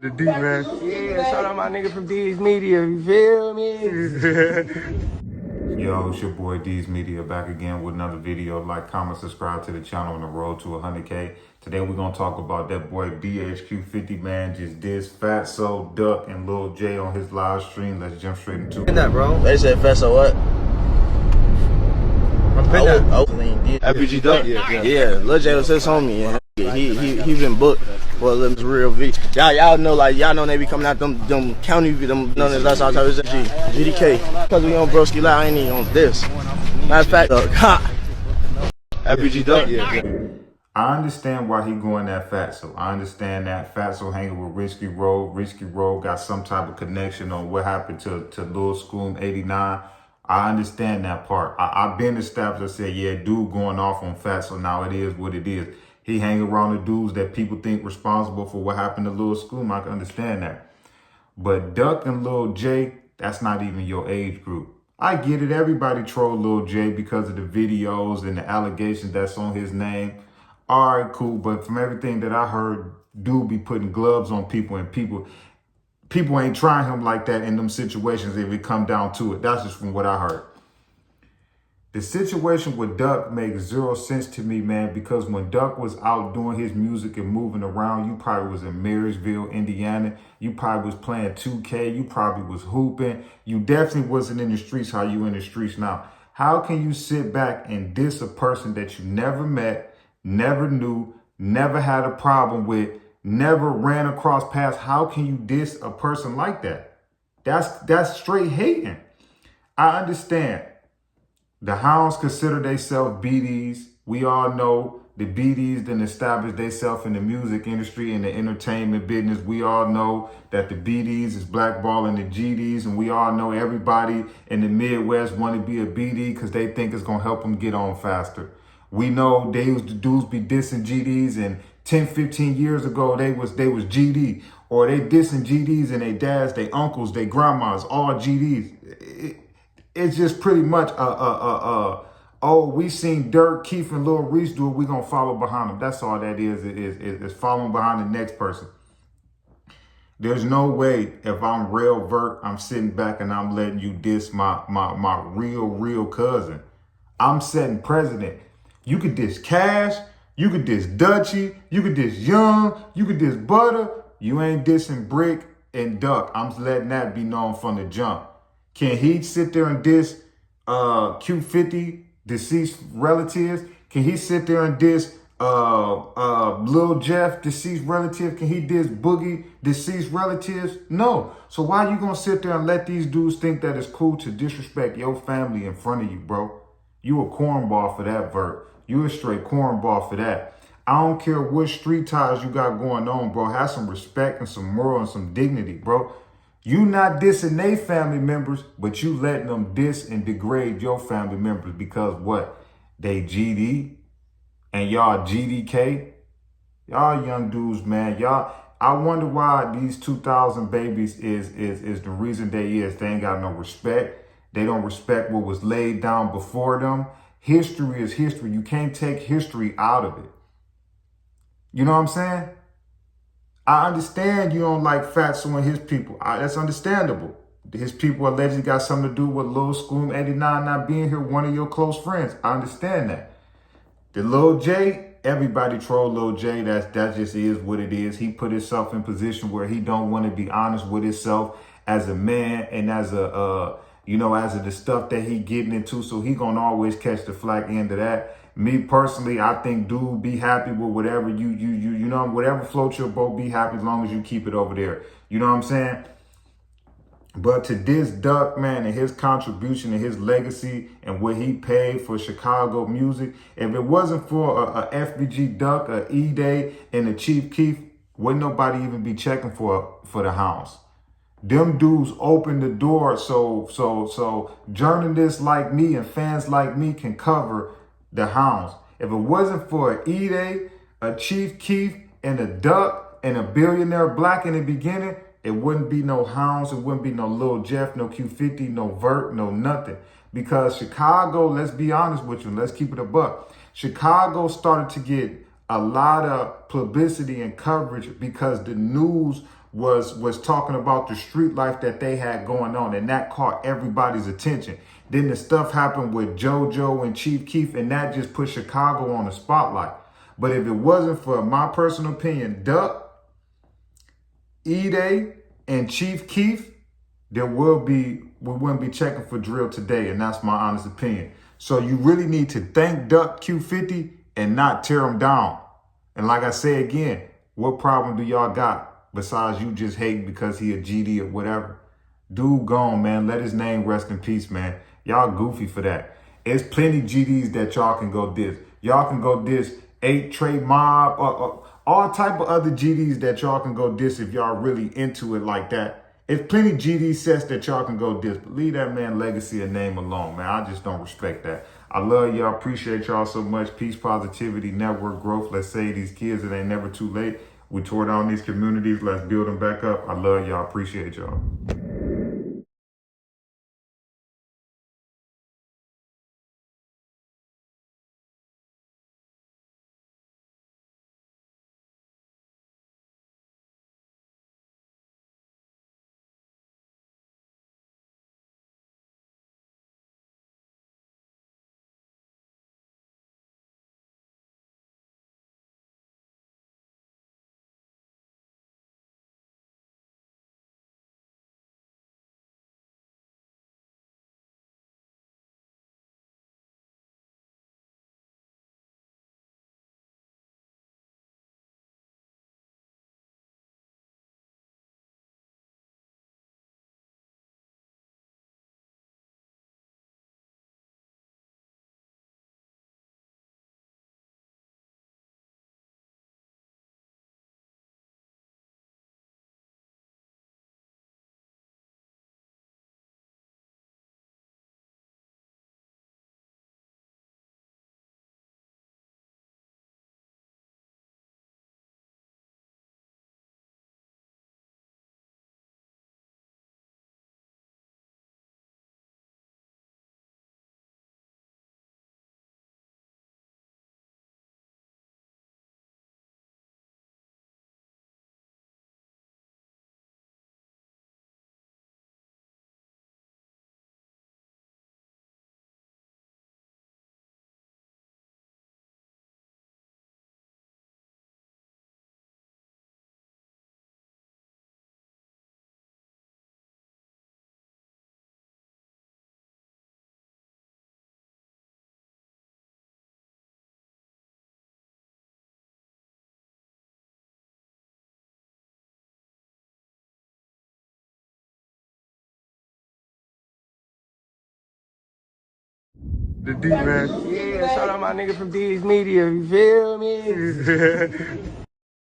The D, man. Yeah, shout out my nigga from D's Media, you feel me? Yo, it's your boy D's Media back again with another video. Like, comment, subscribe to the channel on the road to 100K. Today we're gonna talk about that boy Q50, man. Just dissed Fatso, Duck, and Lil J on his live stream. Let's jump straight into it. That, bro. They said Fatso what? I'm been that. FBG Duck? Yeah, Lil J was his homie. And he been booked for Lim's real V. Y'all know, like, y'all know they be coming out them county, them known as that's all type of GDK. Because we on Broski Loud, I ain't even on this. Matter of fact, FBG Duck? Yeah. I understand why he going that Fatso. I understand that Fatso hanging with Risky Road. Risky Road got some type of connection on what happened to Lil School 89. I understand that part. I've been established. I said, yeah, dude going off on Fatso. Now it is what it is. He hang around the dudes that people think responsible for what happened to Lil School. I can understand that. But Duck and Lil J, that's not even your age group. I get it. Everybody troll Lil J because of the videos and the allegations that's on his name. All right, cool. But from everything that I heard, dude be putting gloves on people, and people ain't trying him like that in them situations if it come down to it. That's just from what I heard. The situation with Duck makes zero sense to me, man, because when Duck was out doing his music and moving around, you probably was in Marysville, Indiana. You probably was playing 2K. You probably was hooping. You definitely wasn't in the streets how you in the streets now. How can you sit back and diss a person that you never met, never knew, never had a problem with, never ran across paths? How can you diss a person like that? That's straight hating. I understand. The Hounds consider themselves BDs. We all know the BDs then established themselves in the music industry and the entertainment business. We all know that the BDs is blackballing the GDs, and we all know everybody in the Midwest want to be a BD because they think it's going to help them get on faster. We know they used to dudes be dissing GDs, and 10, 15 years ago, they was GD, or they dissing GDs and they dads, they uncles, they grandmas, all GDs. It's just pretty much oh, we seen Dirk, Keith, and Lil Reese do it, we gonna follow behind them. That's all that is. It's following behind the next person. There's no way if I'm real Vert, I'm sitting back and I'm letting you diss my real cousin. I'm setting precedent. You could diss Cash, you could diss Dutchy, you could diss Young, you could diss Butter. You ain't dissing Brick and Duck. I'm letting that be known from the jump. Can he sit there and diss Q50, deceased relatives? Can he sit there and diss Lil Jeff, deceased relative? Can he diss Boogie, deceased relatives? No. So why you gonna sit there and let these dudes think that it's cool to disrespect your family in front of you, bro? You a cornball for that, Vert. You a straight cornball for that. I don't care what street ties you got going on, bro. Have some respect and some moral and some dignity, bro. You not dissing they family members, but you letting them diss and degrade your family members because what? They GD and y'all GDK? Y'all young dudes, man. Y'all, I wonder why these 2000 babies is the reason they is. They ain't got no respect. They don't respect what was laid down before them. History is history. You can't take history out of it. You know what I'm saying? I understand you don't like Fatso and his people. That's understandable. His people allegedly got something to do with Lil School 89 not being here, one of your close friends. I understand that. The Lil J, everybody troll Lil J. That just is what it is. He put himself in position where he don't want to be honest with himself as a man and as a the stuff that he getting into. So he gonna always catch the flag end of that. Me personally, I think dude be happy with whatever whatever floats your boat, be happy as long as you keep it over there. You know what I'm saying? But to this Duck, man, and his contribution and his legacy and what he paid for Chicago music, if it wasn't for a FBG Duck, a E-Day, and a Chief Keef, wouldn't nobody even be checking for the Hounds. Them dudes opened the door so journalists like me and fans like me can cover the Hounds. If it wasn't for an E-Day, a Chief Keef, and a Duck, and a Billionaire Black in the beginning, it wouldn't be no Hounds, it wouldn't be no Lil Jeff, no Q50, no Vert, no nothing. Because Chicago, let's be honest with you, let's keep it a buck. Chicago started to get a lot of publicity and coverage because the news was talking about the street life that they had going on, and that caught everybody's attention. Then the stuff happened with JoJo and Chief Keef, and that just put Chicago on the spotlight. But if it wasn't for my personal opinion, Duck, E-Day, and Chief Keef, we wouldn't be checking for drill today, and that's my honest opinion. So you really need to thank Duck Q50 and not tear him down. And like I say again, what problem do y'all got besides you just hating because he a GD or whatever? Dude gone, man. Let his name rest in peace, man. Y'all goofy for that. There's plenty GDs that y'all can go diss. Y'all can go diss 8 Trey Mob, all type of other GDs that y'all can go diss if y'all really into it like that. It's plenty GD sets that y'all can go diss, but leave that man legacy and name alone, man. I just don't respect that. I love y'all. Appreciate y'all so much. Peace, positivity, network growth. Let's save these kids. It ain't never too late. We tore down these communities. Let's build them back up. I love y'all. Appreciate y'all. The D, man. Yeah, shout out my nigga from D's Media, you feel me?